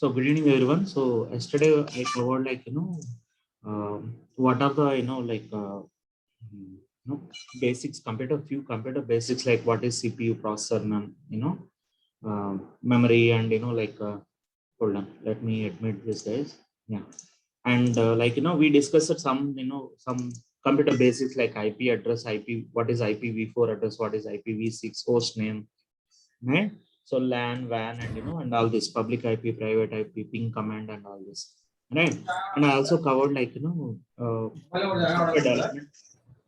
So good evening, everyone. So yesterday I covered what are the basics, few computer basics like what is CPU, processor, memory, and hold on, let me admit this, guys. Yeah, and we discussed some computer basics like IP address, IP, what is IPv4 address, what is IPv6 host name, right? So LAN, WAN, and and all this public IP, private IP, ping command, and all this, right? And I also covered software development.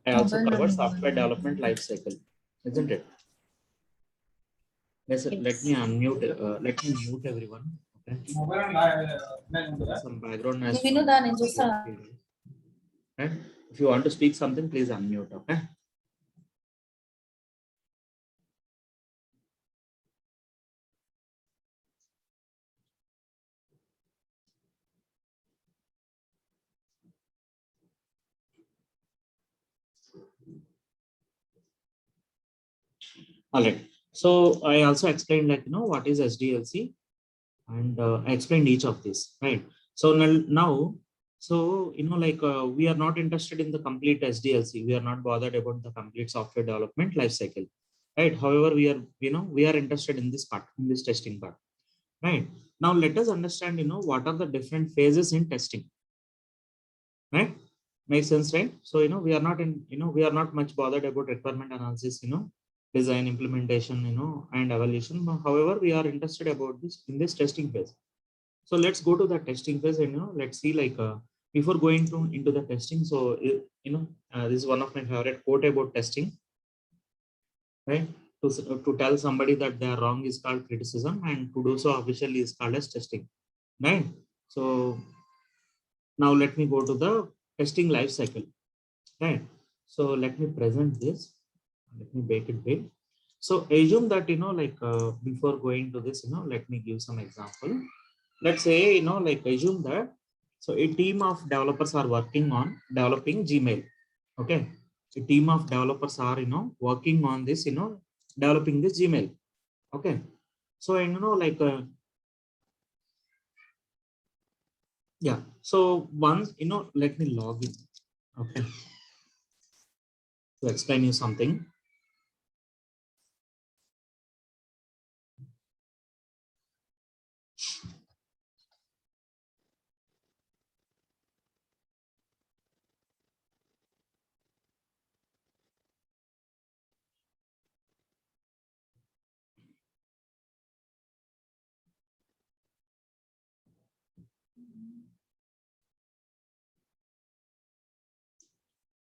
I also covered software development life cycle, isn't it? Yes, let me unmute. Let me mute everyone. Okay. Some background noise. Right? If you want to speak something, please unmute. Okay. All right. So I also explained what is SDLC, and I explained each of these, right? So now we are not interested in the complete SDLC. We are not bothered about the complete software development life cycle, right? However, we are interested in this part, in this testing part, right? Now let us understand what are the different phases in testing, right? Makes sense, right? So we are not we are not much bothered about requirement analysis, design, implementation, and evaluation. However, we are interested about this in this testing phase. So let's go to the testing phase, and let's see before going into the testing. So this is one of my favorite quote about testing, right? To tell somebody that they are wrong is called criticism, and to do so officially is called as testing, right? So now let me go to the testing life cycle, right? So let me present this. Let me make it big. So assume that before going to this, let me give some example. Let's say assume that so a team of developers are working on developing Gmail. Okay, a team of developers are working on this, developing this Gmail. Okay, so yeah, so once let me log in. Okay, to explain you something.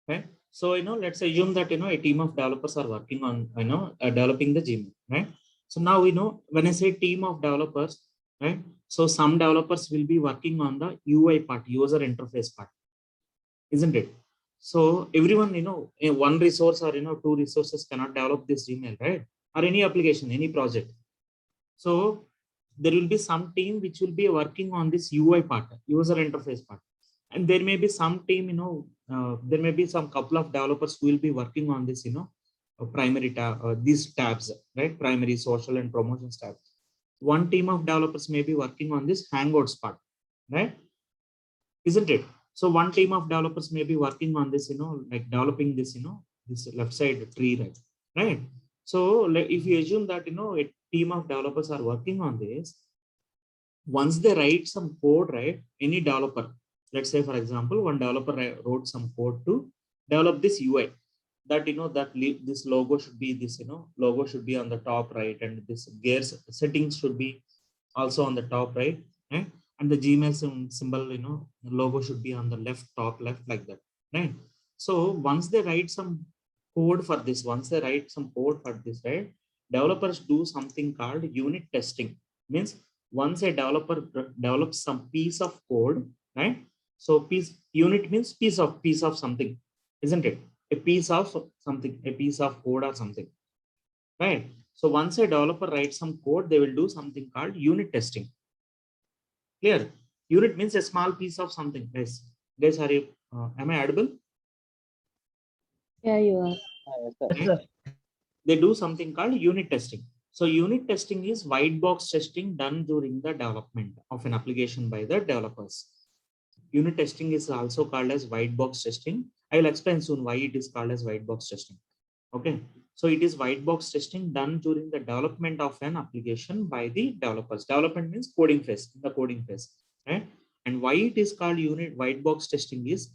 Okay, so let's assume that a team of developers are working on developing the Gmail, right? So now when I say team of developers, right? So some developers will be working on the UI part, user interface part, isn't it? So everyone, one resource or two resources cannot develop this Gmail, right? Or any application, any project. So there will be some team which will be working on this UI part, user interface part, and there may be some team, there may be some couple of developers who will be working on this, primary tab, these tabs, right? Primary, social, and promotions tabs. One team of developers may be working on this Hangouts part, right? Isn't it? So one team of developers may be working on this, like developing this, this left side tree, right? Right. So if you assume that, a team of developers are working on this, once they write some code, right? Any developer, let's say, for example, one developer wrote some code to develop this UI, that, this logo should be this, logo should be on the top right, and this gears settings should be also on the top right, right? And the Gmail symbol, logo should be on the left, top left, like that, right? So once they write some code for this, right? Developers do something called unit testing. Means once a developer develops some piece of code, right? So unit means piece of something, isn't it? A piece of something, a piece of code or something, right? So once a developer writes some code, they will do something called unit testing. Clear? Unit means a small piece of something. Guys, are you? Am I audible? Yeah, you are. They do something called unit testing. So unit testing is white box testing done during the development of an application by the developers. Unit testing is also called as white box testing. I will explain soon why it is called as white box testing. Okay, so it is white box testing done during the development of an application by the developers. Development means coding phase, the coding phase, right? And why it is called unit white box testing is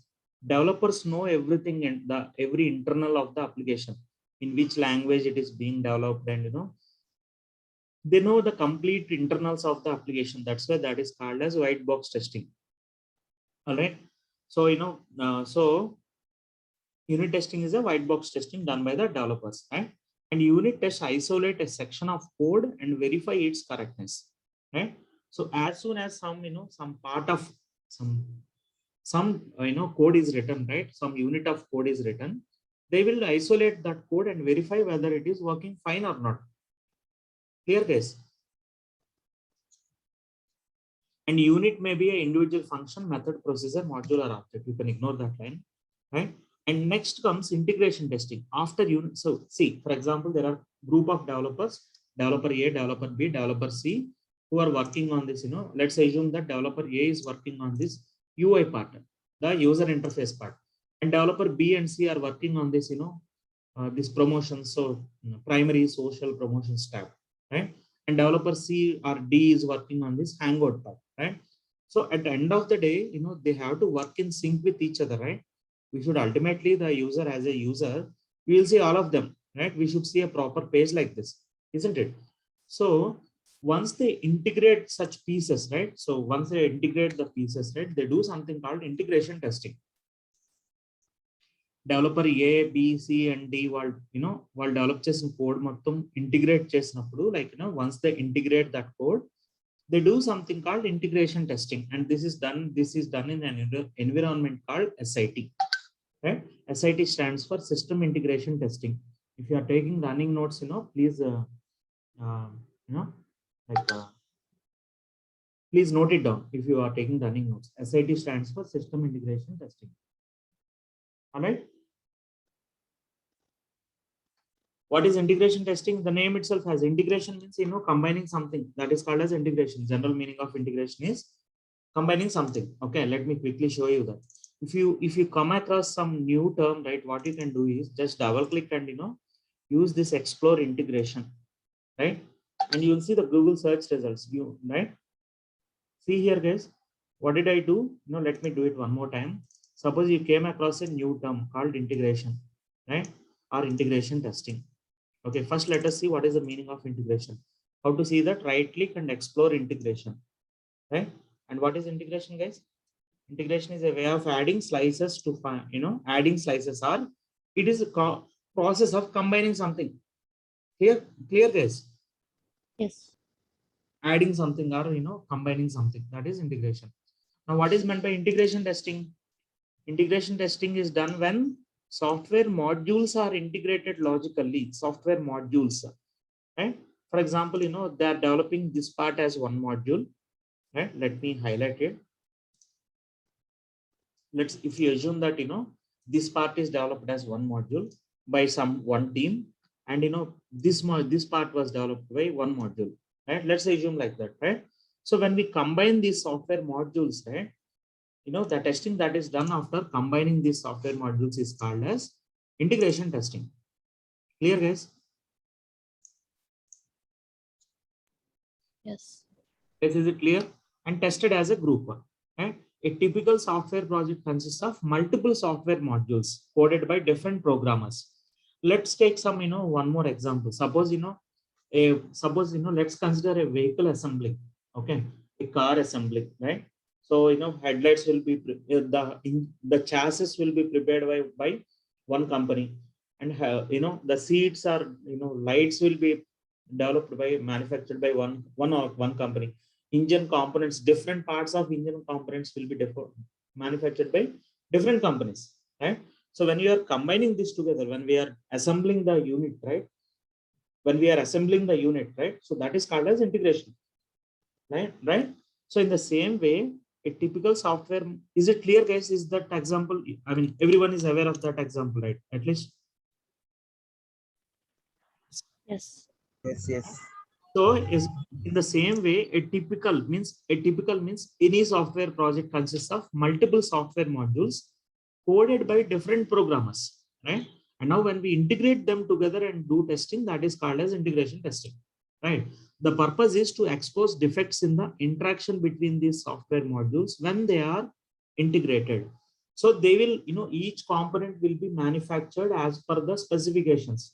developers know everything and the every internal of the application, in which language it is being developed, and they know the complete internals of the application. That's why that is called as white box testing. All right. So so unit testing is a white box testing done by the developers, right? And unit tests isolate a section of code and verify its correctness, right? So as soon as some part of some code is written, right? Some unit of code is written, they will isolate that code and verify whether it is working fine or not. Clear, guys? And unit may be an individual function, method, procedure, module, or object. You can ignore that line, right? And next comes integration testing after unit. So see, for example, there are group of developers, developer A, developer B, developer C, who are working on this. Let's assume that developer A is working on this UI part, the user interface part, and developer B and C are working on this, this promotion. So primary social promotions tab, right? And developer C or D is working on this Hangout part, right? So at the end of the day, they have to work in sync with each other, right? We should ultimately, the user as a user, we will see all of them, right? We should see a proper page like this, isn't it? So once they integrate such pieces, right? So once they integrate the pieces, right, they do something called integration testing. Developer A, B, C, and D వాళ్ళు develop చేసిన code మొత్తం integrate చేసినప్పుడు, once they integrate that code, they do something called integration testing, and this is done in an environment called SIT, right? SIT stands for System Integration Testing. If you are taking running notes, please please note it down. If you are taking running notes, SIT stands for System Integration Testing. All right. What is integration testing? The name itself has integration means, combining something. That is called as integration. General meaning of integration is combining something. Okay, let me quickly show you that. If you come across some new term, right, what you can do is just double click and use this explore integration, right? And you will see the Google search results. Right? See here, guys. What did I do? Let me do it one more time. Suppose you came across a new term called integration, right? Or integration testing. Okay, first let us see what is the meaning of integration. How to see that? Right click and explore integration, right? And what is integration, guys? Integration is a way of adding slices to adding slices, or it is a process of combining something. Clear, guys? Yes. Adding something or combining something, that is integration. Now what is meant by integration testing? Integration testing is done when software modules are integrated logically. Software modules, right? For example, they are developing this part as one module, right? Let me highlight it. If you assume that this part is developed as one module by one team, and this part was developed by one module, right? Let's assume like that, right? So when we combine these software modules, right, the testing that is done after combining these software modules is called as integration testing. Clear, guys? Yes. Is it clear? And tested as a group, right? A typical software project consists of multiple software modules coded by different programmers. Let's take some one more example. Suppose let's consider a vehicle assembly. Okay, a car assembly, right? So headlights will be the chassis will be prepared by one company, and the seats are lights will be developed by manufactured by one company. Engine components, different parts of engine components will be manufactured by different companies, right? So when you are combining this together, when we are assembling the unit, right? When we are assembling the unit, right? So that is called as integration, right? So in the same way, a typical software, is it clear, guys? Is that example, I mean, everyone is aware of that example, right? At least. Yes. Yes. So is in the same way, a typical means any software project consists of multiple software modules coded by different programmers, right? And now when we integrate them together and do testing, that is called as integration testing, right? The purpose is to expose defects in the interaction between these software modules when they are integrated. So they will, each component will be manufactured as per the specifications,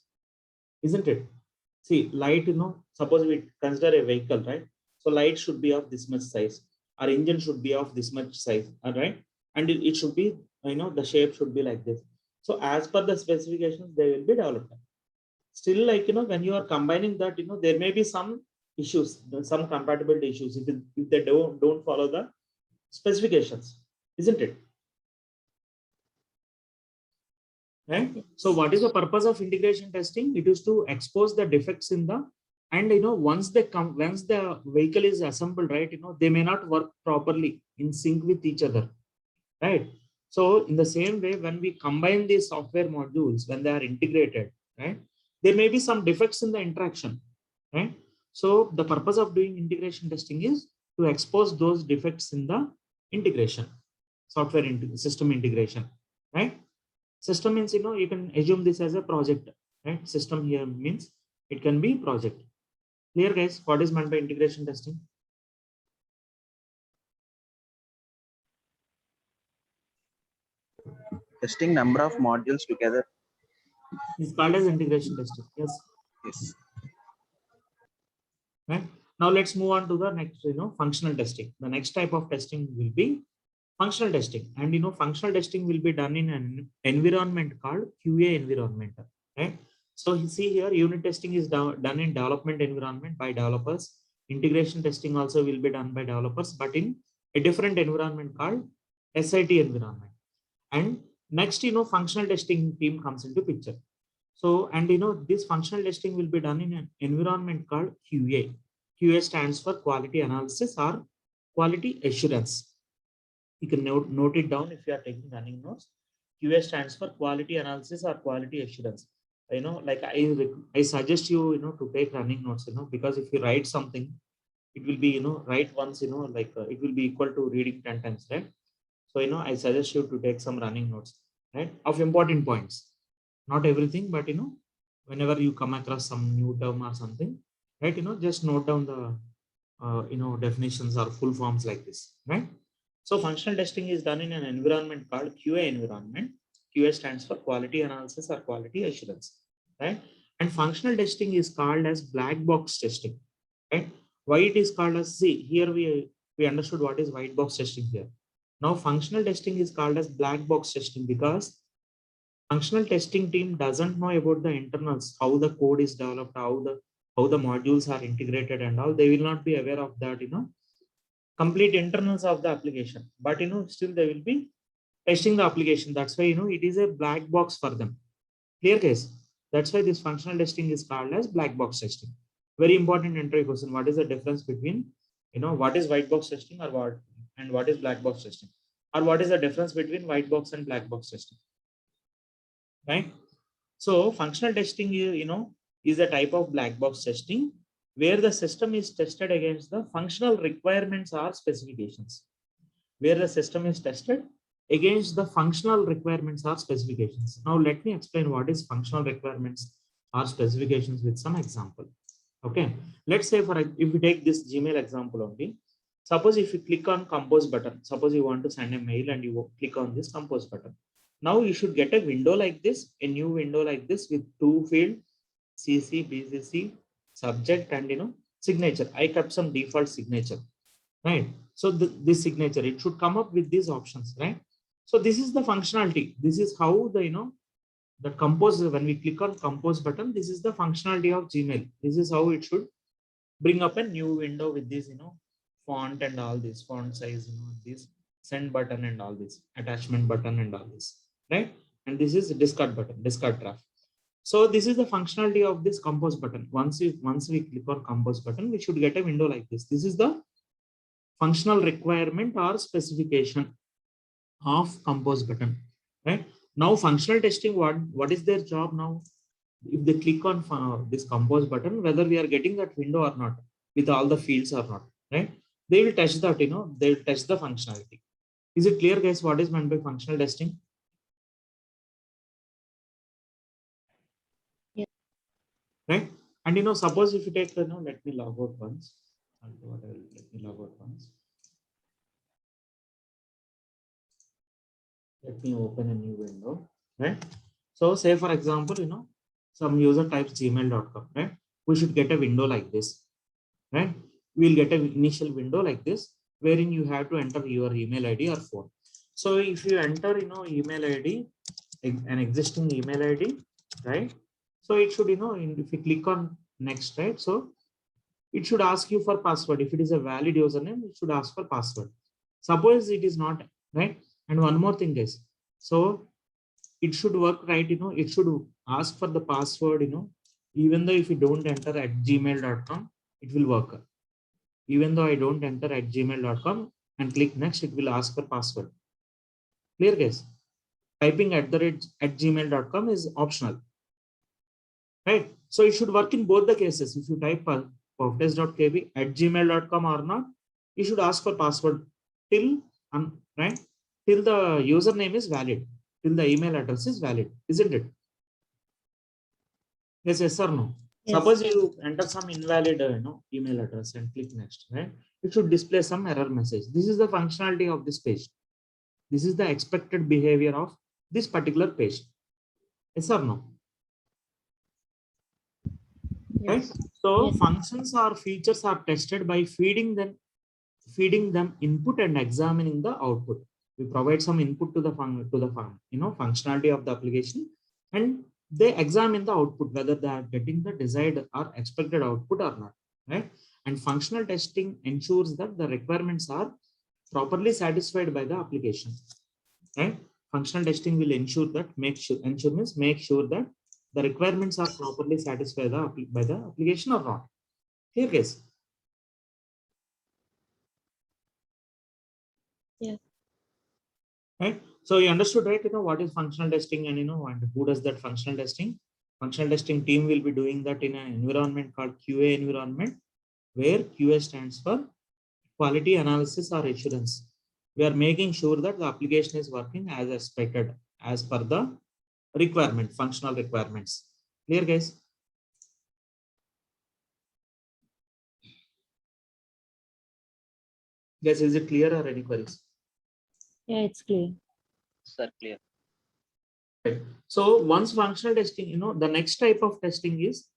isn't it? See, light, suppose we consider a vehicle, right? So light should be of this much size. Our engine should be of this much size, all right? And it should be, the shape should be like this. So as per the specifications, they will be developed. Still, like, when you are combining that, there may be some issues, some compatibility issues if they don't follow the specifications, isn't it? Right. So what is the purpose of integration testing? It is to expose the defects in the, and once they come, once the vehicle is assembled, right, they may not work properly in sync with each other, right? So in the same way, when we combine these software modules, when they are integrated, right, there may be some defects in the interaction, right? So the purpose of doing integration testing is to expose those defects in the integration, system integration, right? System means, you can assume this as a project, right? System here means it can be project. Clear, guys? What is meant by integration testing? Testing number of modules together. It's called as integration testing. Yes. Yes. Right. Now let's move on to the next, functional testing. The next type of testing will be functional testing, and functional testing will be done in an environment called QA environment, right? So you see here, unit testing is done in development environment by developers. Integration testing also will be done by developers, but in a different environment called SIT environment. And next, functional testing team comes into picture. So, and this functional testing will be done in an environment called QA. QA stands for quality analysis or quality assurance. You can note it down if you are taking running notes. QA stands for quality analysis or quality assurance. Like I suggest you, to take running notes, because if you write something, it will be, write once, like it will be equal to reading 10 times, right? So, I suggest you to take some running notes, right, of important points. Not everything, but, whenever you come across some new term or something, right, just note down the, definitions or full forms like this, right? So functional testing is done in an environment called QA environment. QA stands for quality analysis or quality assurance, right? And functional testing is called as black box testing, right? Why it is called as, see, here we understood what is white box testing here. Now functional testing is called as black box testing because functional testing team doesn't know about the internals, how the code is developed, how the modules are integrated and all. They will not be aware of that, complete internals of the application, but still they will be testing the application. That's why it is a black box for them. Clear case? That's why this functional testing is called as black box testing. Very important entry question. What is the difference between what is white box testing or what is black box testing, or what is the difference between white box and black box testing, right? So functional testing, is a type of black box testing where the system is tested against the functional requirements or specifications. Where the system is tested against the functional requirements or specifications. Now let me explain what is functional requirements or specifications with some example. Okay, let's say if we take this Gmail example only. Suppose if you click on compose button, suppose you want to send a mail and you click on this compose button. Now you should get a window like this, a new window like this with two fields, CC, BCC, subject, and signature. I kept some default signature, right? So this signature, it should come up with these options, right? So this is the functionality. This is how the compose, when we click on compose button, this is the functionality of Gmail. This is how it should bring up a new window with this, font and all this font size, this send button and all this attachment button and all this, right? And this is discard button, discard draft. So this is the functionality of this compose button. Once we click on compose button, we should get a window like this. This is the functional requirement or specification of compose button, right? Now functional testing, what is their job now? if they click on this compose button, whether we are getting that window or not with all the fields or not, right? They will test that, they will test the functionality. Is it clear, guys, what is meant by functional testing? Yeah. Right? And suppose if you take, let me log out once. I'll do what I will, let me log out once. Let me open a new window, right? So say for example, some user types gmail.com, right? We should get a window like this, right? We'll get an initial window like this, wherein you have to enter your email ID or phone. So if you enter, email ID, an existing email ID, right? So it should, if you click on next, right? So it should ask you for password. If it is a valid username, it should ask for password. Suppose it is not, right? And one more thing is, so it should work, right? It should ask for the password, even though if you don't enter at gmail.com, it will work. Even though I don't enter at gmail.com and click next, it will ask for password. Clear, guys? Typing at gmail.com is optional, right? So it should work in both the cases. If you type perftest.kb at gmail.com or not, you should ask for password till, right? Till the username is valid, till the email address is valid, isn't it? Yes, yes or no? Yes. Suppose you enter some invalid email address and click next, right? It should display some error message. This is the functionality of this page. This is the expected behavior of this particular page. Yes or no? Right? Yes. So Yes. functions or features are tested by feeding them input and examining the output. We provide some input to the functionality of the application, and they examine the output whether they are getting the desired or expected output or not, right? And functional testing ensures that the requirements are properly satisfied by the application, right? Functional testing will ensure that make sure that the requirements are properly satisfied by the application or not. Here, guys. Yeah. Right? So you understood, right? What is functional testing, and and who does that functional testing? Functional testing team will be doing that in an environment called QA environment, where QA stands for quality analysis or assurance. We are making sure that the application is working as expected, as per the requirement, functional requirements. Clear, guys? Guys, is it clear or any queries? Yeah, it's clear. Sir, clear. So once functional testing, the next type of testing is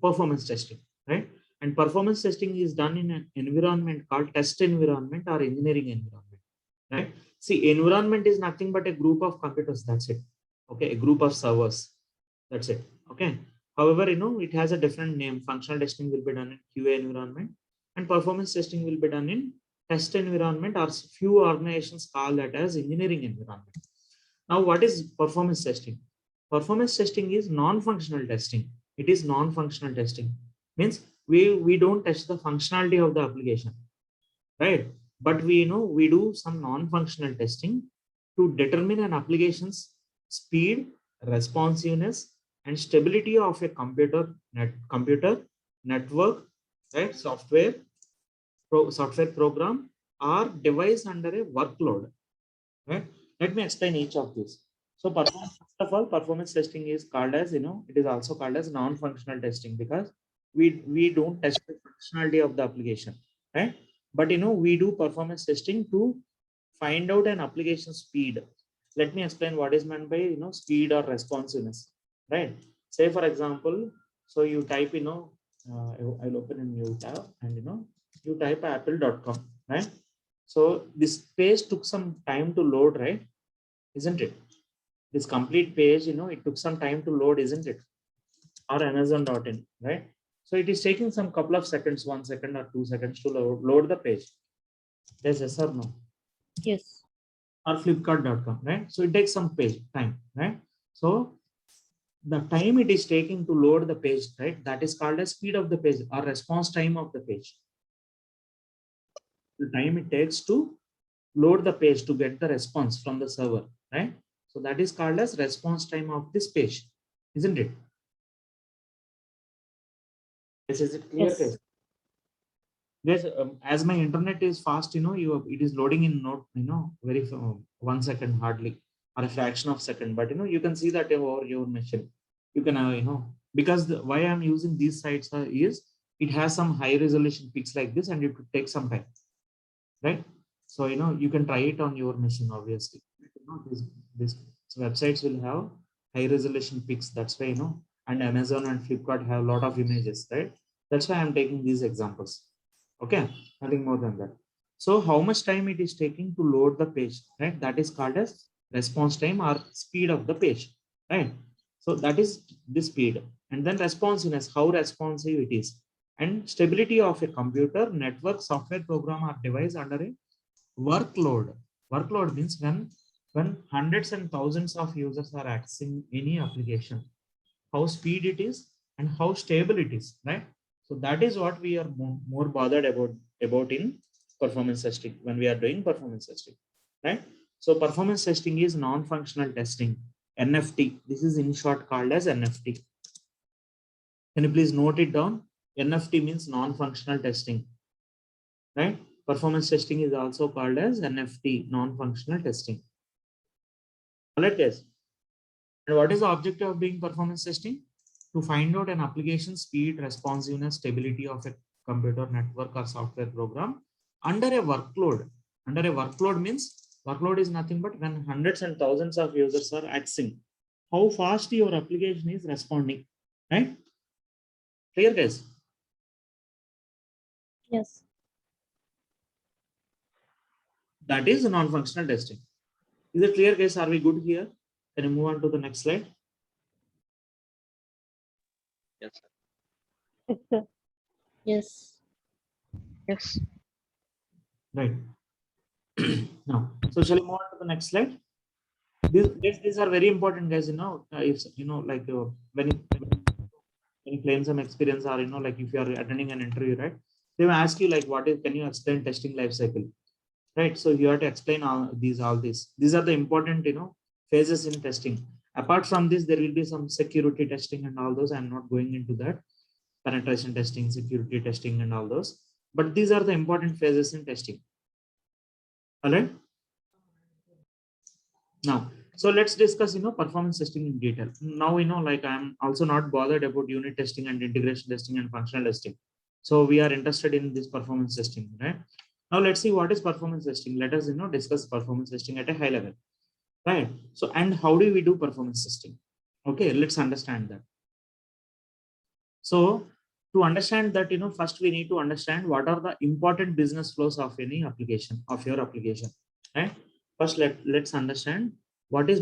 performance testing, right? And performance testing is done in an environment called test environment or engineering environment, right? See, environment is nothing but a group of computers. That's it. Okay, a group of servers. That's it. Okay. However, it has a different name. Functional testing will be done in QA environment, and performance testing will be done in test environment, or few organizations call that as engineering environment. Now, what is performance testing? Performance testing is non-functional testing. It is non-functional testing. Means we don't test the functionality of the application, right? But we do some non-functional testing to determine an application's speed, responsiveness, and stability of a computer network, right? Software program or device under a workload, right? Let me explain each of these. So first of all, performance testing is called as, it is also called as non-functional testing, because we don't test the functionality of the application, right? But we do performance testing to find out an application speed. Let me explain what is meant by speed or responsiveness, right? Say for example, so you type, I'll open a new tab, and you type apple.com, right? So this page took some time to load, right? Isn't it? This complete page, it took some time to load, isn't it? Or Amazon.in, right? So it is taking some couple of seconds, 1 second or 2 seconds to load the page. Yes or no? Yes. Or Flipkart.com, right? So it takes some time, right? So the time it is taking to load the page, right? That is called as speed of the page or response time of the page. The time it takes to load the page to get the response from the server, right? So that is called as response time of this page, isn't it? Is it clear, Yes. guys? Yes, as my internet is fast, it is loading in not, very 1 second hardly, or a fraction of second. But you can see that over your machine. You can, because why I'm using these sites is it has some high resolution pics like this, and it could take some time, right? So you can try it on your machine, obviously. This websites will have high resolution pics. That's why and Amazon and Flipkart have a lot of images, right? That's why I'm taking these examples. Okay, nothing more than that. So how much time it is taking to load the page, right? That is called as response time or speed of the page, right? So that is the speed. And then responsiveness, how responsive it is. And stability of a computer, network, software program or device under a workload. Workload means when hundreds and thousands of users are accessing any application, how speed it is and how stable it is, right? So that is what we are more bothered about in performance testing when we are doing performance testing, right? So performance testing is non-functional testing, NFT. This is in short called as NFT. Can you please note it down? NFT means non-functional testing, right? Performance testing is also called as NFT, non-functional testing. All right, guys. And what is the objective of doing performance testing? To find out an application speed, responsiveness, stability of a computer network or software program under a workload. Under a workload means workload is nothing but when hundreds and thousands of users are accessing. How fast your application is responding, right? Clear, guys? Yes. That is non-functional testing. Is it clear, guys? Are we good here? Can you move on to the next slide? Yes, sir. Yes, sir. Yes. Yes. Right. Now, so shall we move on to the next slide? These are very important, guys. If like when you claim some experience, or like if you are attending an interview, right? They will ask you like, what is? Can you explain testing life cycle, right? So you have to explain all these. These are the important phases in testing. Apart from this, there will be some security testing and all those. I'm not going into that. Penetration testing, security testing, and all those. But these are the important phases in testing. All right. Now, so let's discuss, performance testing in detail. Now, like I'm also not bothered about unit testing and integration testing and functional testing. So we are interested in this performance testing, right? Now let's see what is performance testing. Let us, discuss performance testing at a high level, right? So, and how do we do performance testing? Okay, let's understand that. So to understand that, first we need to understand what are the important business flows of any application, of your application, right? First, let's understand what is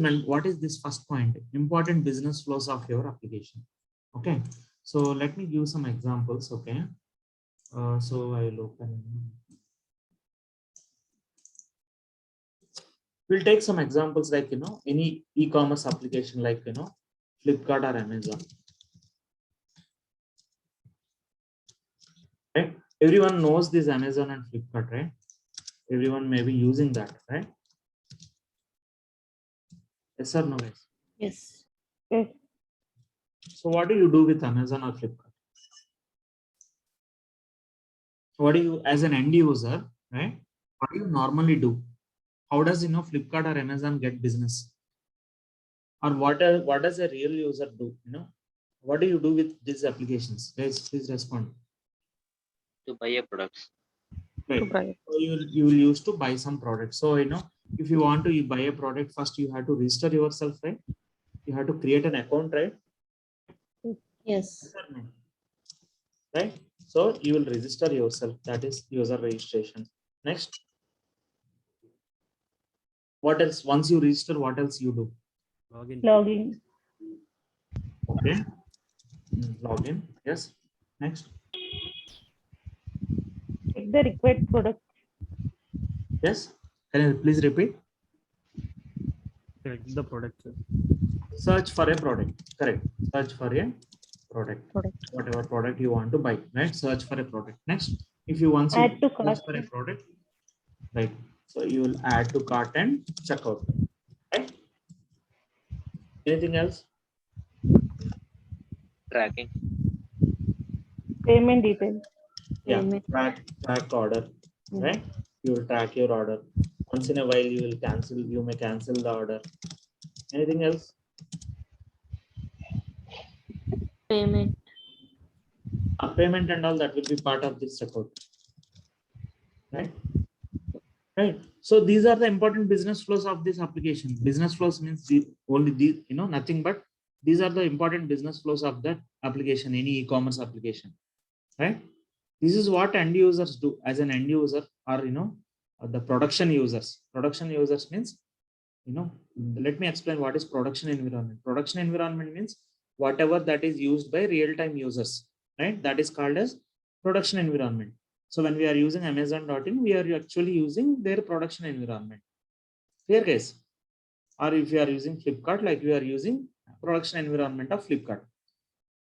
this first point, important business flows of your application. Okay, so let me give some examples. Okay, so I will open. We'll take some examples like any e-commerce application like Flipkart or Amazon. Right? Everyone knows this Amazon and Flipkart, right? Everyone may be using that, right? Yes or no, guys? Yes. Yes. So what do you do with Amazon or Flipkart? What do you, as an end user, right? What do you normally do? How does Flipkart or Amazon get business? Or what does a real user do? What do you do with these applications? Guys, please respond. To buy a products. Right. So you will use to buy some products. So if you want to buy a product, first you have to register yourself, right? You have to create an account, right? Yes. Right? So you will register yourself. That is user registration. Next. What else? Once you register, what else you do? Login. Okay. Login. Yes. Next. Check the required product. Yes. Can you please repeat? Select the product. Search for a product. Correct. Search for a product. Whatever product you want to buy. Right. Search for a product. Next. If you want to Add to cart. search for a product, right? So you will add to cart and checkout. Right? Anything else? Tracking. Payment details. Yeah, Payment. track order, right? You will track your order. Once in a while, you will cancel. You may cancel the order. Anything else? Payment. Payment and all that will be part of this checkout, right? Right. So these are the important business flows of this application. Business flows means only these, nothing but these are the important business flows of that application, any e-commerce application, right? This is what end users do as an end user, or the production users. Production users means, let me explain what is production environment. Production environment means whatever that is used by real-time users, right? That is called as production environment. So when we are using Amazon.in, we are actually using their production environment. Clear guys? Or if you are using Flipkart, like we are using production environment of Flipkart,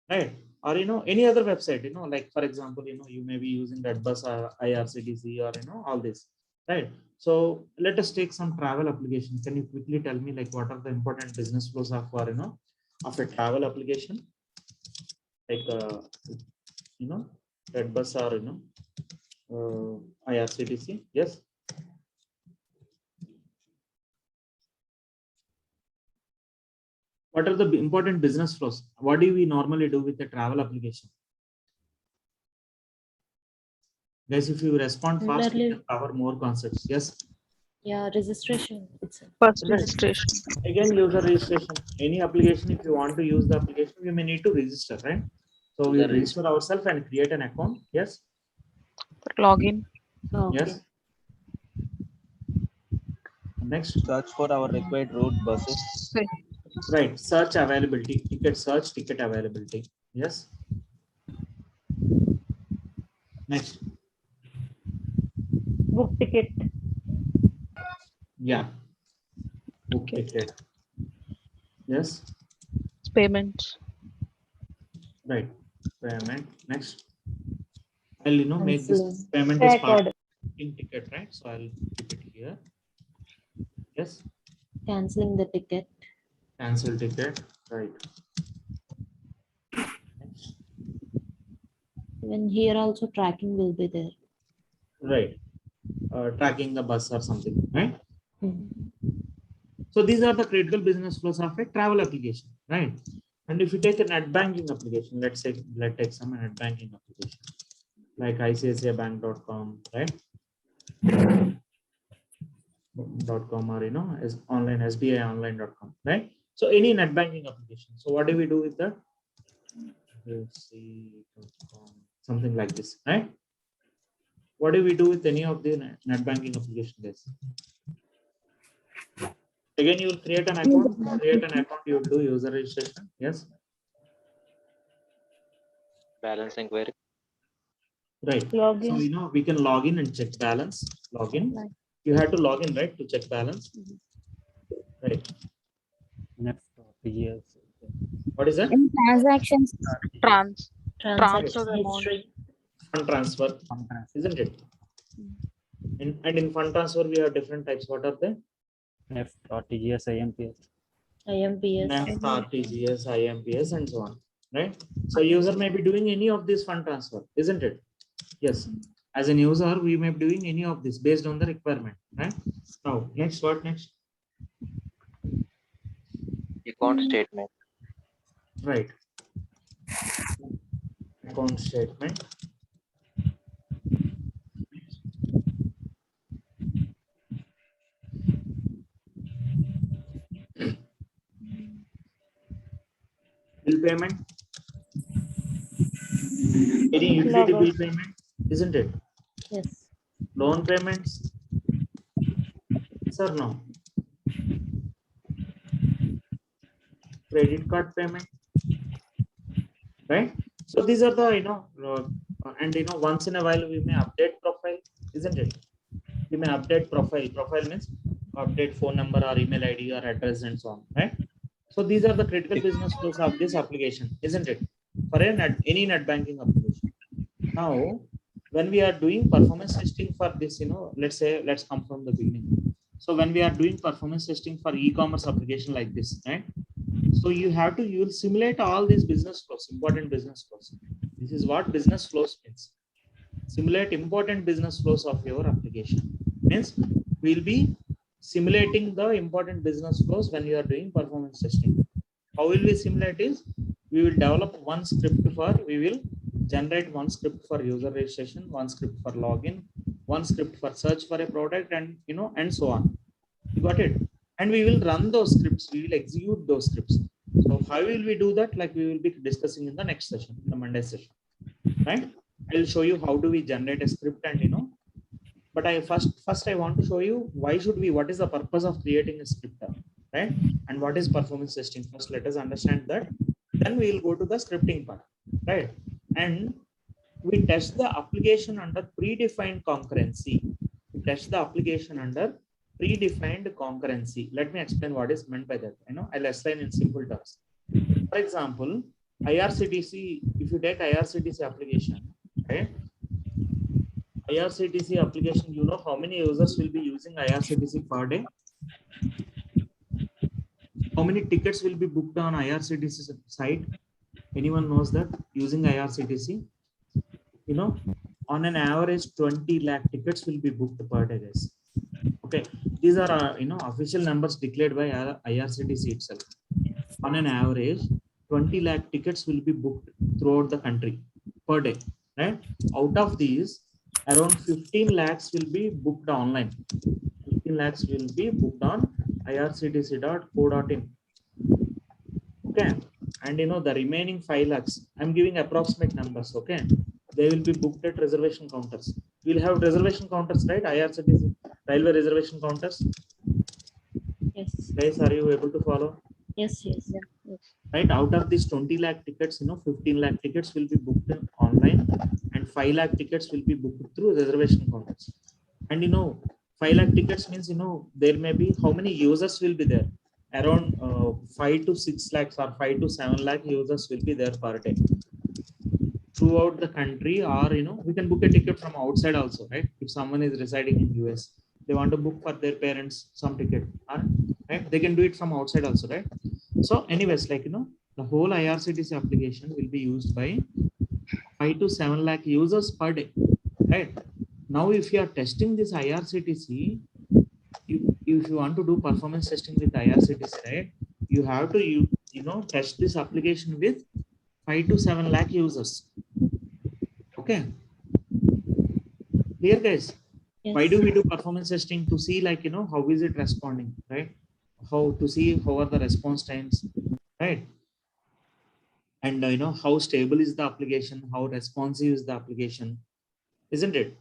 right? Or any other website, like for example, you may be using Redbus or IRCTC or all this, right? So let us take some travel application. Can you quickly tell me like what are the important business flows of of a travel application, like Redbus or IRCTC? Yes. What are the important business flows? What do we normally do with the travel application? Guys, if you respond fast, we can cover more concepts. Yes. Yeah, registration itself. First Right. registration. Again, user registration. Any application, if you want to use the application, we may need to register, right? So we register ourselves and create an account. Yes. Login. Yes. Next. Search for our required route buses. Right. Search availability. Ticket search, ticket availability. Yes. Next. Book ticket. Yeah. Book ticket. Yes. Payment. Right. Payment. Next. I'll make this payment Track is part order. in ticket, right? So I'll keep it here. Yes. Canceling the ticket. Cancel ticket. Right. When here also tracking will be there. Right. Tracking the bus or something, right? So these are the critical business flows of a travel application, right? And if you take a net banking application, let's take some net banking application like ICICIbank.com, right? .com or is online SBIonline.com, right? So any net banking application. So what do we do with that? Something like this, right? What do we do with any of the net banking application, guys? Again, you will create an account, you will do user registration. Yes. Balance inquiry. Right. Login. So we can log in and check balance. Login. Right. You have to log in, right, to check balance. Right. Yes. What is that? In transactions, Transfer amount. history. Fund transfer, isn't it? And in fund transfer, we have different types. What are they? NEFT, RTGS, IMPS. IMPS. NEFT, RTGS, IMPS, and so on. Right. So user may be doing any of this fund transfer, isn't it? Yes. As an user, we may be doing any of this based on the requirement. Right. Now, next, what next? Account statement. Right. Account statement. Bill payment. Any utility bill payment, isn't it? Yes. Loan payments. Sir, no. Credit card payment. Right. So these are the and once in a while we may update profile, isn't it? We may update profile. Profile means update phone number or email ID or address and so on, right? So these are the critical business flows of this application, isn't it? For any net banking application. Now, when we are doing performance testing for this, let's come from the beginning. So when we are doing performance testing for e-commerce application like this, right? So you will simulate all these business flows, important business flows. This is what business flows means. Simulate important business flows of your application. Means we'll be simulating the important business flows when you are doing performance testing. How will we simulate is we will develop one script we will generate one script for user registration, one script for login, one script for search for a product, and and so on. You got it? And we will run those scripts, we will execute those scripts. So how will we do that? Like we will be discussing in the next session, the Monday session, right? I will show you how do we generate a script, and but I first I want to show you what is the purpose of creating a script, right? And what is performance testing? First, let us understand that. Then we will go to the scripting part, right? And we test the application under predefined concurrency. We test the application under predefined concurrency. Let me explain what is meant by that. I'll explain in simple terms. For example, IRCTC, if you take IRCTC application, right? IRCTC application, you know how many users will be using IRCTC per day? How many tickets will be booked on IRCTC site? Anyone knows that using IRCTC? On an average 20 lakh tickets will be booked per day, guys. Okay, these are official numbers declared by IRCTC itself. On an average 20 lakh tickets will be booked throughout the country per day, right? Out of these, around 15 lakhs will be booked online. 15 lakhs will be booked on irctc.co.in. Okay, and the remaining 5 lakhs, I'm giving approximate numbers. Okay, they will be booked at reservation counters. We'll have reservation counters, right? IRCTC railway reservation counters. Yes. Guys, are you able to follow? Yes. Right, out of these 20 lakh tickets, 15 lakh tickets will be booked online, and 5 lakh tickets will be booked through reservation counters. And 5 lakh tickets means there may be, how many users will be there? Around 5 to 6 lakhs or 5 to 7 lakh users will be there per day throughout the country. Or we can book a ticket from outside also, right? If someone is residing in US, they want to book for their parents some ticket, right? They can do it from outside also, right? So anyways, like the whole IRCTC application will be used by 5 to 7 lakh users per day, right? Now if you are testing this IRCTC, if you want to do performance testing with IRCTC, right, you have to test this application with 5 to 7 lakh users. Okay, clear, guys? Yes. Why do we do performance testing? To see like how is it responding, right? How to see how are the response times, right? And how stable is the application, how responsive is the application, isn't it?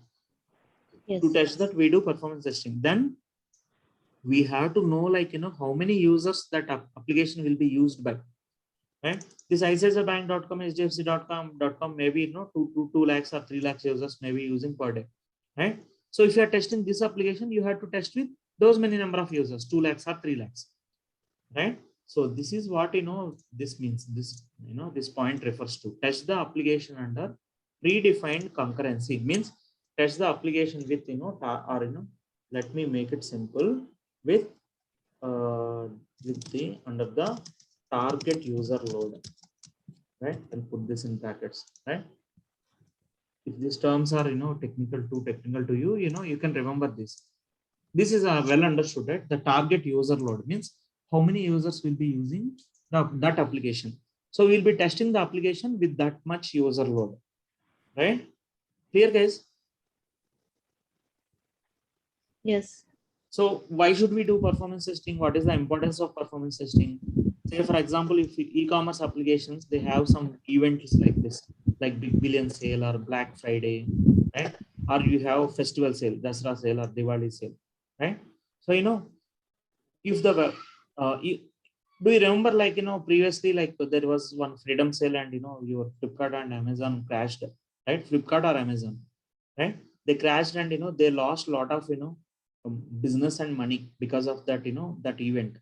Yes. To test that, we do performance testing. Then we have to know like how many users that application will be used by, right? This ICICIbank.com, HDFC.com, maybe 2 lakhs or 3 lakhs users may be using per day, right? So if you are testing this application, you have to test with those many number of users, 2 lakhs or 3 lakhs, right? So this is what this means. This point refers to test the application under predefined concurrency. Means test the application with let me make it simple, with the under the target user load, right? I'll put this in brackets, right? If these terms are too technical to you, you can remember this. This is well understood, right? The target user load means how many users will be using that application. So we'll be testing the application with that much user load, right? Clear, guys? Yes. So why should we do performance testing? What is the importance of performance testing? Say for example, if e-commerce applications, they have some events like this, like Big Billion Sale or Black Friday, right? Or you have festival sale, Dasra sale or Diwali sale, right? So if the do you remember like previously like there was one Freedom Sale and your Flipkart and Amazon crashed, right? Flipkart or Amazon, right? They crashed and they lost a lot of business and money because of that that event.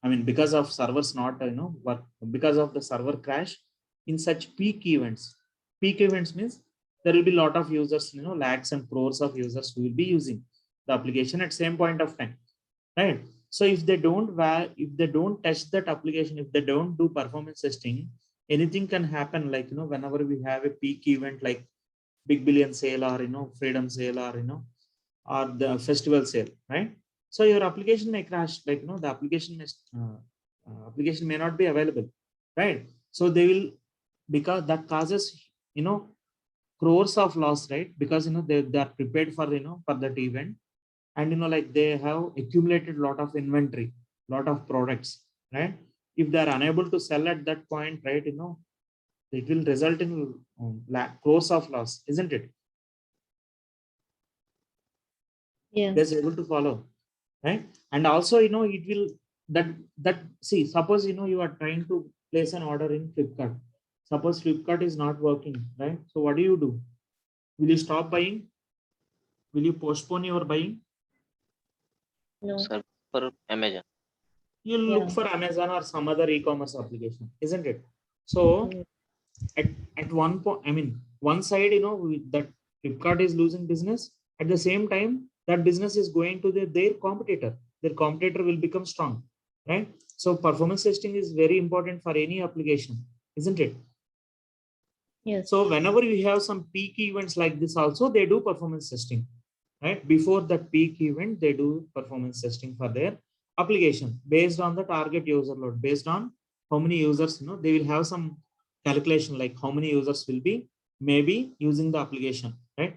I mean, because of servers not work, because of the server crash in such peak events. Peak events means there will be a lot of users, lakhs and crores of users who will be using the application at same point of time, right? So if they don't test that application, if they don't do performance testing, anything can happen, like, whenever we have a peak event like big billion sale, or, freedom sale, or, or the festival sale, right? So your application may crash, like, the application is, application may not be available, right? So they will, because that causes, crores of loss, right? Because, they are prepared for, for that event, and, like, they have accumulated lot of inventory, lot of products, right? If they are unable to sell at that point, right, it will result in crores of loss, isn't it? Yeah. They're able to follow, right? And also, it will, that see, suppose, you are trying to place an order in Flipkart. Suppose Flipkart is not working, right? So what do? Will you stop buying? Will you postpone your buying? No. Sir, for Amazon. You'll Yeah. look for Amazon or some other e-commerce application, isn't it? So Mm. at one point, I mean, one side, that Flipkart is losing business. At the same time, that business is going to their competitor. Their competitor will become strong, right? So performance testing is very important for any application, isn't it? Yes. So whenever we have some peak events like this, also they do performance testing, right? Before that peak event, they do performance testing for their application based on the target user load, based on how many users, they will have some calculation, like how many users will be maybe using the application, right?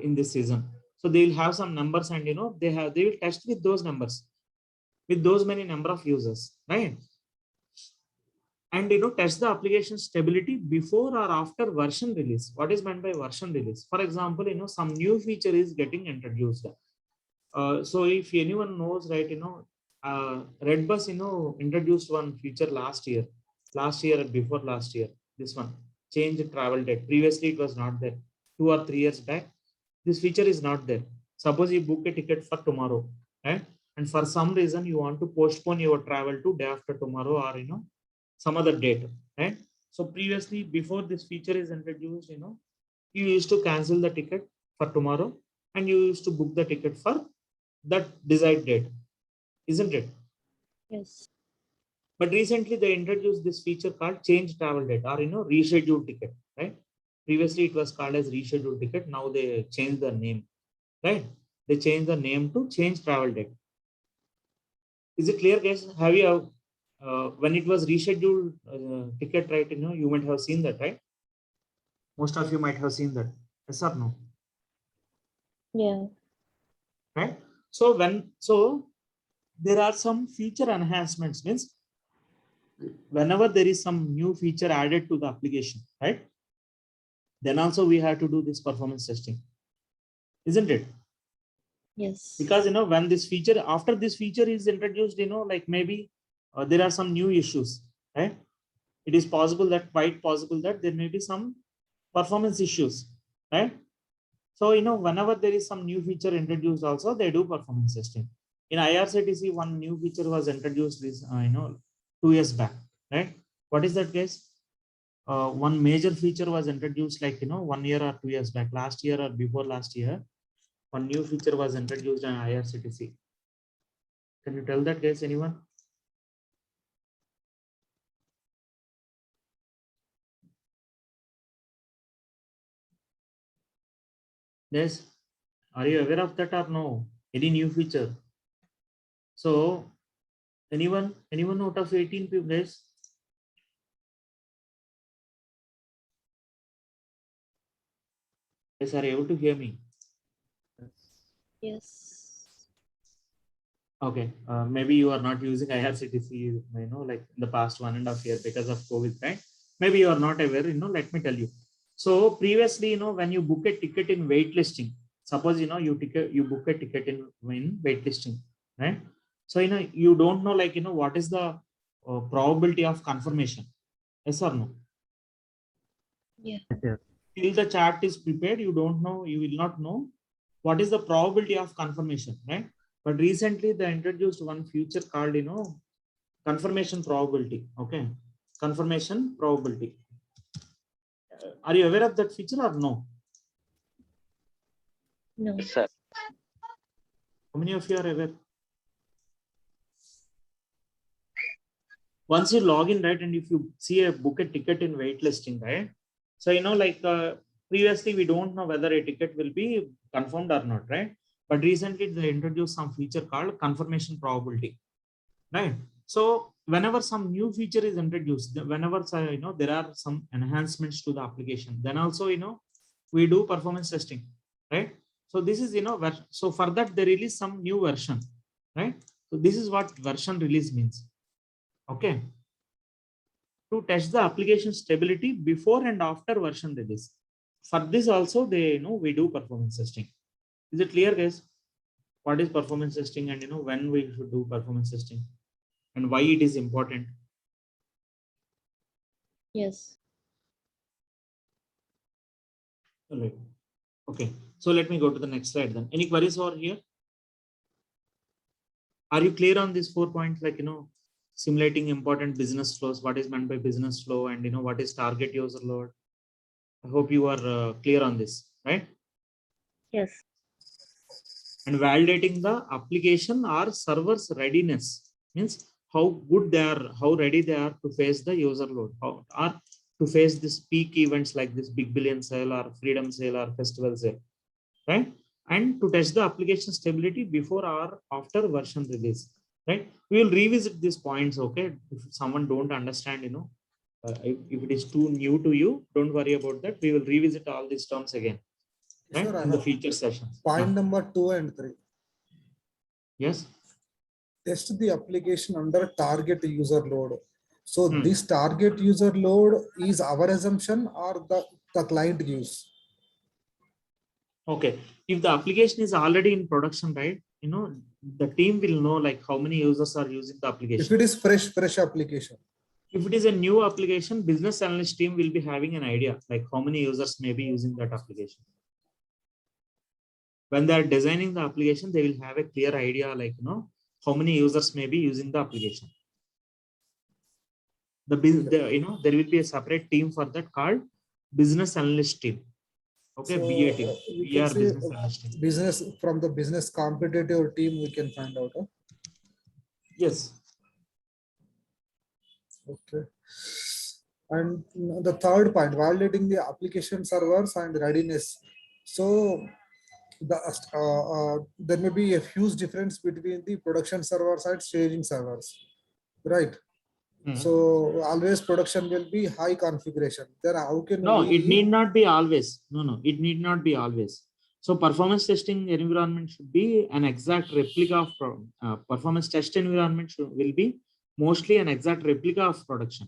In this season. So they will have some numbers, and, they will test with those numbers, with those many number of users, right? And, test the application stability before or after version release. What is meant by version release? For example, some new feature is getting introduced. So if anyone knows, right, Redbus, introduced one feature last year or before last year. This one, change travel date. Previously it was not there. 2 or 3 years back, this feature is not there. Suppose you book a ticket for tomorrow, right? And for some reason you want to postpone your travel to day after tomorrow, or, some other date, right? So previously, before this feature is introduced, you used to cancel the ticket for tomorrow, and you used to book the ticket for that desired date, isn't it? Yes. But recently they introduced this feature called change travel date, or, rescheduled ticket, right? Previously it was called as rescheduled ticket. Now they changed the name, right? They changed the name to change travel date. Is it clear, guys? Have you, when it was rescheduled ticket, right? You might have seen that, right? Most of you might have seen that. Yes or no? Yeah. Right? So there are some feature enhancements, means whenever there is some new feature added to the application, right? Then also we have to do this performance testing, isn't it? Yes. Because, when this feature, after this feature is introduced, like maybe there are some new issues, right? It is quite possible that there may be some performance issues, right? So, whenever there is some new feature introduced, also they do performance testing. In IRCTC, one new feature was introduced this, 2 years back, right? What is that, guys? One major feature was introduced, like, 1 year or 2 years back, last year or before last year. One new feature was introduced in IRCTC. Can you tell that, guys? Anyone? Yes. Are you aware of that or no? Any new feature? So, anyone out of 18 people, guys? Guys, are you able to hear me? Yes. Okay. Maybe you are not using IRCTC, like in the past 1.5 years because of COVID, right? Maybe you are not aware, let me tell you. So previously, when you book a ticket in waitlisting, suppose, you book a ticket in waitlisting, right? So, you don't know, like, what is the probability of confirmation. Yes or no? Yeah. Yes. Till the chart is prepared, you don't know, you will not know what is the probability of confirmation, right? But recently they introduced one feature called, confirmation probability. Okay. Confirmation probability. Are you aware of that feature or no? No. Sir, How many of you are aware? once you log in, right, and if you see a book a ticket in waitlisting, right? So, like previously we don't know whether a ticket will be confirmed or not, right? But recently they introduced some feature called confirmation probability, right? So whenever some new feature is introduced, whenever there are some enhancements to the application, then also we do performance testing, right? So this is so for that they release some new version, right? So this is what version release means. Okay, to test the application stability before and after version release. For this also they we do performance testing. Is it clear, guys? What is performance testing, and when we should do performance testing, and why it is important? Yes. All right. Okay. So let me go to the next slide then. Any queries over here? Are you clear on these 4 points? Like, simulating important business flows, what is meant by business flow, and what is target user load? I hope you are clear on this, right? Yes. And validating the application or server's readiness means how good they are, how ready they are to face the user load, or to face this peak events like this big billion sale or freedom sale or festival sale, right? And to test the application stability before or after version release, right? We will revisit these points, okay? If someone don't understand, if it is too new to you, don't worry about that. We will revisit all these terms again, right? Sure, I In the have future sessions. point Yeah. number 2 and 3. Yes. Test the application under target user load. So Hmm. this target user load is our assumption or the client gives? Okay. If the application is already in production, right? The team will know like how many users are using the If application. it is fresh application. If it is a new application, business analyst team will be having an idea like how many users may be using that application. When they are designing the application, they will have a clear idea like how many users may be using the application. There will be a separate team for that called business analyst team. Okay, So BA team. we We can are say business analyst team. business from the business competitive team we can find out. Huh? Yes. Okay. And the third point, validating the application servers and readiness. So there may be a huge difference between the production servers and staging servers, right? So always production will be high configuration. Then how can No, we? it need not be always. No, it need not be always. So performance testing environment should be an exact replica of performance test environment will be mostly an exact replica of production.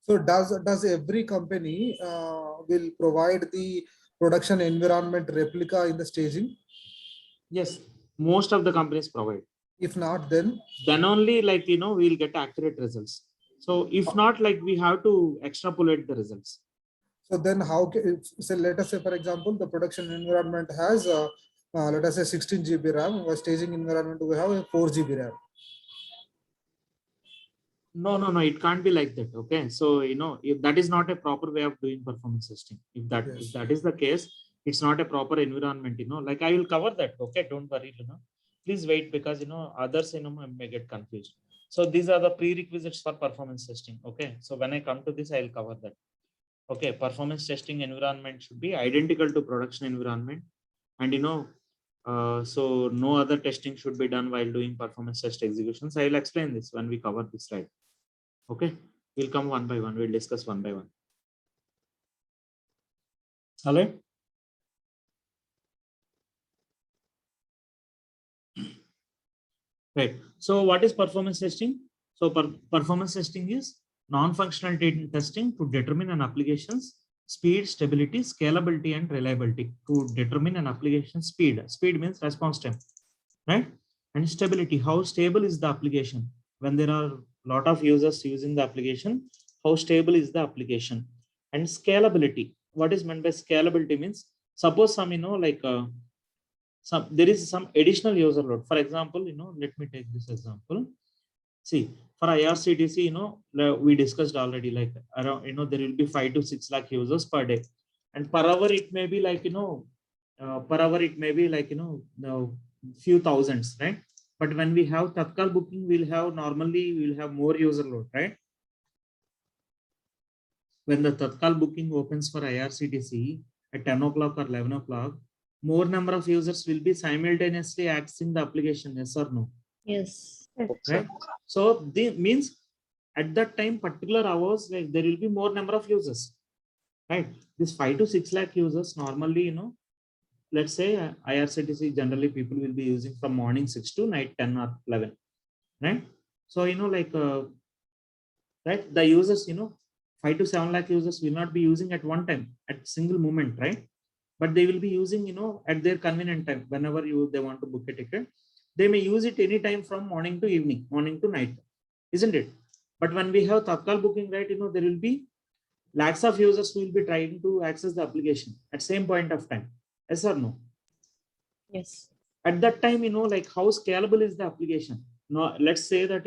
So does every company will provide the production environment replica in the staging? Yes, most of the companies provide. If not, then only like we'll get accurate results. So if not, like we have to extrapolate the results. so then how can, so let us say for example the production environment has let us say 16 GB RAM, or staging environment we have a 4 GB RAM. No, it can't be like that. Okay, so if that is not a proper way of doing performance testing. If that is the case, it's not a proper environment. Like I will cover that. Okay, don't worry. Please wait, because others may get confused. So these are the prerequisites for performance testing. Okay, so when I come to this, I will cover that. Okay, performance testing environment should be identical to production environment, and so no other testing should be done while doing performance test executions. I will explain this when we cover this slide. Okay, we'll come one by one. We'll discuss one by one. All right. Right. So what is performance testing? So performance testing is non-functional testing to determine an application's speed, stability, scalability, and reliability. To determine an application speed. Speed means response time, right? And stability, how stable is the application? When there are a lot of users using the application, how stable is the application? And scalability, what is meant by scalability means, suppose some there is some additional user load. For example, let me take this example. See, for IRCTC, we discussed already, like around, there will be 5 to 6 lakh users per day, and per hour it may be like per hour it may be like few thousands, right? But when we have Tatkal booking, we'll have more user load, right? when the Tatkal booking opens for IRCTC at 10 o'clock or 11 o'clock, more number of users will be simultaneously accessing the application, yes or no? Yes. Right? So the means at that time, particular hours, like there will be more number of users, right? This 5 to 6 lakh users normally, let's say IRCTC generally people will be using from morning 6 to night 10 or 11, right? So, right, the users, 5 to 7 lakh users will not be using at one time, at single moment, right? But they will be using, at their convenient time, whenever they want to book a ticket. They may use it anytime from morning to evening, morning to night, isn't it? But when we have Tatkal booking, right, there will be lakhs of users who will be trying to access the application at same point of time. Yes or no? Yes. At that time, like how scalable is the application? No, let's say that,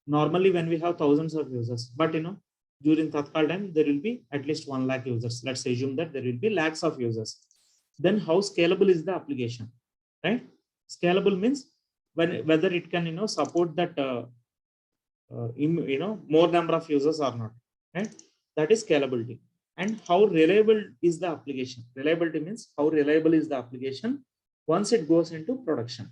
normally when we have thousands of users, but, during Tatkal time, there will be at least 1 lakh users. Let's assume that there will be lakhs of users. Then how scalable is the application, right? Scalable means whether it can, support that, more number of users or not, right? That is scalability. And how reliable is the application? Reliability means how reliable is the application once it goes into production.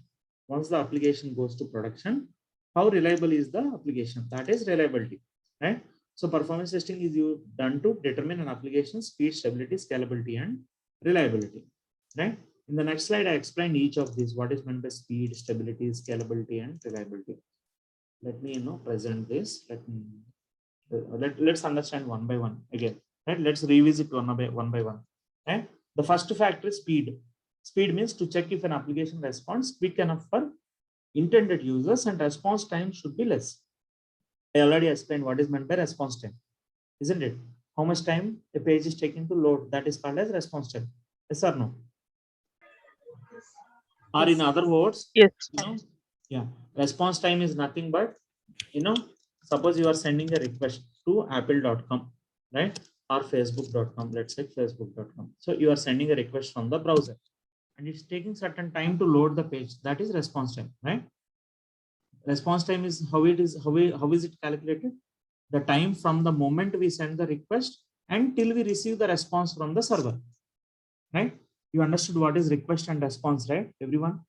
Once the application goes to production, how reliable is the application? That is reliability, right? So performance testing is done to determine an application's speed, stability, scalability, and reliability, right? In the next slide, I explained each of these. What is meant by speed, stability, scalability, and reliability. Let me, present this. Let's understand one by one again. Right? Let's revisit one by one. Right? The first factor is speed. Speed means to check if an application responds quick enough for intended users and response time should be less. I already explained what is meant by response time, isn't it? How much time a page is taking to load, that is called as response time. Yes or no? Or in other words, Yes. Yeah, response time is nothing but, suppose you are sending a request to apple.com, right? Or facebook.com, let's say facebook.com. So you are sending a request from the browser and it's taking certain time to load the page. That is response time, right? Response time is how is it calculated? The time from the moment we send the request until we receive the response from the server, right? You understood what is request and response, right, everyone?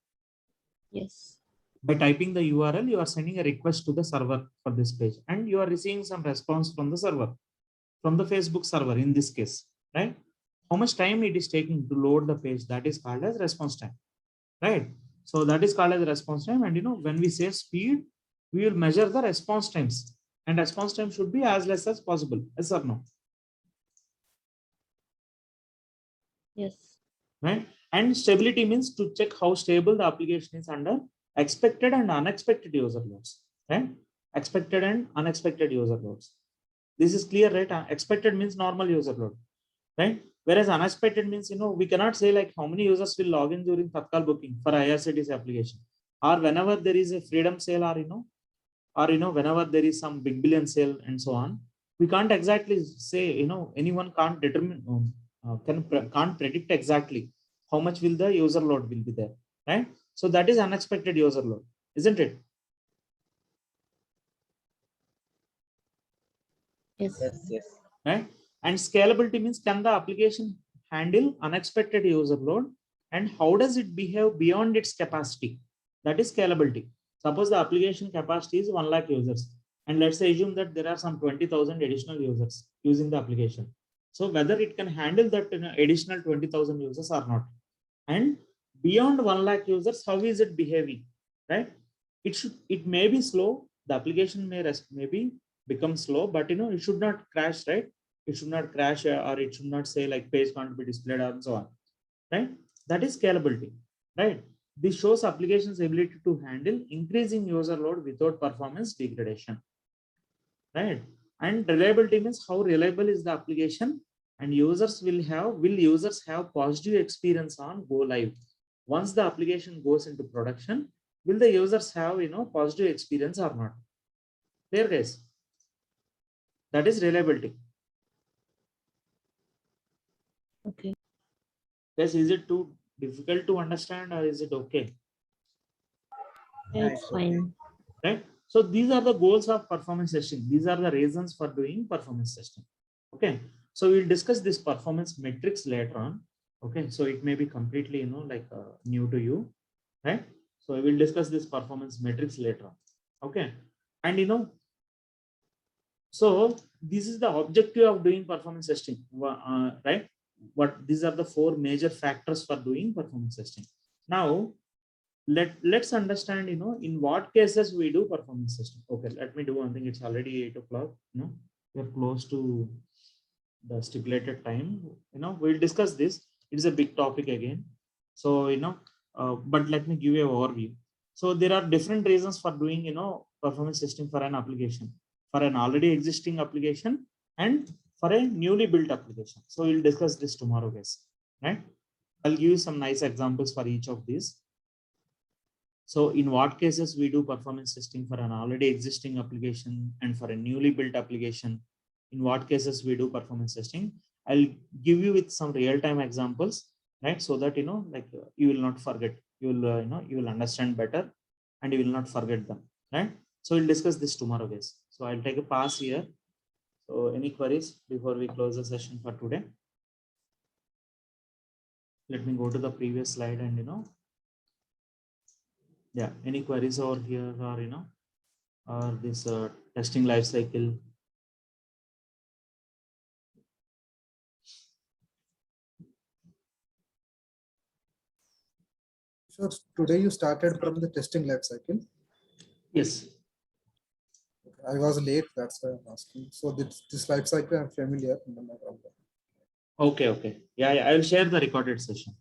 Yes. By typing the URL, you are sending a request to the server for this page and you are receiving some response from the server, from the Facebook server in this case, right? How much time it is taking to load the page, that is called as response time, right? So that is called as response time. And when we say speed, we will measure the response times and response time should be as less as possible. Yes or no? Yes. Right? And stability means to check how stable the application is under expected and unexpected user loads, right? Expected and unexpected user loads. This is clear, right? Expected means normal user load, right? Whereas unexpected means, we cannot say like how many users will log in during Tatkal booking for IRCTC application, or whenever there is a freedom sale, or whenever there is some big billion sale and so on. We can't exactly say, anyone can't determine, can't predict exactly how much will the user load will be there, right? So that is unexpected user load, isn't it? Yes. Yes. Right? And scalability means can the application handle unexpected user load and how does it behave beyond its capacity? That is scalability. Suppose the application capacity is 1 lakh users and let's say assume that there are some 20,000 additional users using the application. So whether it can handle that additional 20,000 users or not. And beyond 1 lakh users, how is it behaving, right? It may be slow. The application maybe become slow, but it should not crash, right? It should not crash or it should not say like page can't be displayed and so on, right? That is scalability, right? This shows application's ability to handle increasing user load without performance degradation, right? And reliability means how reliable is the application and will users have positive experience on go live. Once the application goes into production, will the users have positive experience or not? Clear, guys? That is reliability. Okay. Guys, is it too difficult to understand or is it okay? Yeah, it's fine. Right? So these are the goals of performance testing. These are the reasons for doing performance testing. Okay, so we'll discuss this performance metrics later on. Okay, so it may be completely, you know, like new to you, right? So we will discuss this performance metrics later on. Okay, and you know, so this is the objective of doing performance testing, right? What these are the 4 major factors for doing performance testing. Now let's understand, you know, in what cases we do performance testing. Okay, let me do one thing. It's already 8 o'clock. You know, we're close to the stipulated time. You know, we'll discuss this. It is a big topic again. So you know, but let me give you an overview. So there are different reasons for doing, you know, performance testing for an application, for an already existing application and for a newly built application. So we'll discuss this tomorrow, guys. Right? I'll give you some nice examples for each of these. So in what cases we do performance testing for an already existing application and for a newly built application, in what cases we do performance testing, I'll give you with some real-time examples, right? So that, you know, like you will not forget, you will, you know, you will understand better and you will not forget them, right? So we'll discuss this tomorrow, guys. So I'll take a pass here. So any queries before we close the session for today? Let me go to the previous slide and, you know, yeah, any queries over here, or you know, or this testing life cycle. Sure. Today you started from the testing life cycle. Yes. I was late, that's why I'm asking. So this life cycle I'm familiar. No problem. Okay, okay. Yeah, yeah, I will share the recorded session.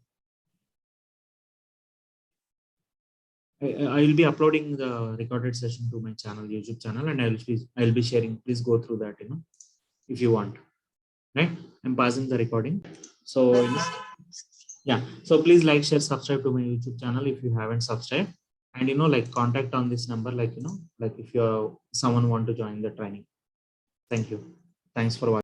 I will be uploading the recorded session to my channel, YouTube channel, and I'll be sharing. Please go through that, you know, if you want. Right? I'm passing the recording. So you know, yeah. So please like, share, subscribe to my YouTube channel if you haven't subscribed, and you know, like contact on this number, like you know, like if you're someone want to join the training. Thank you. Thanks for watching.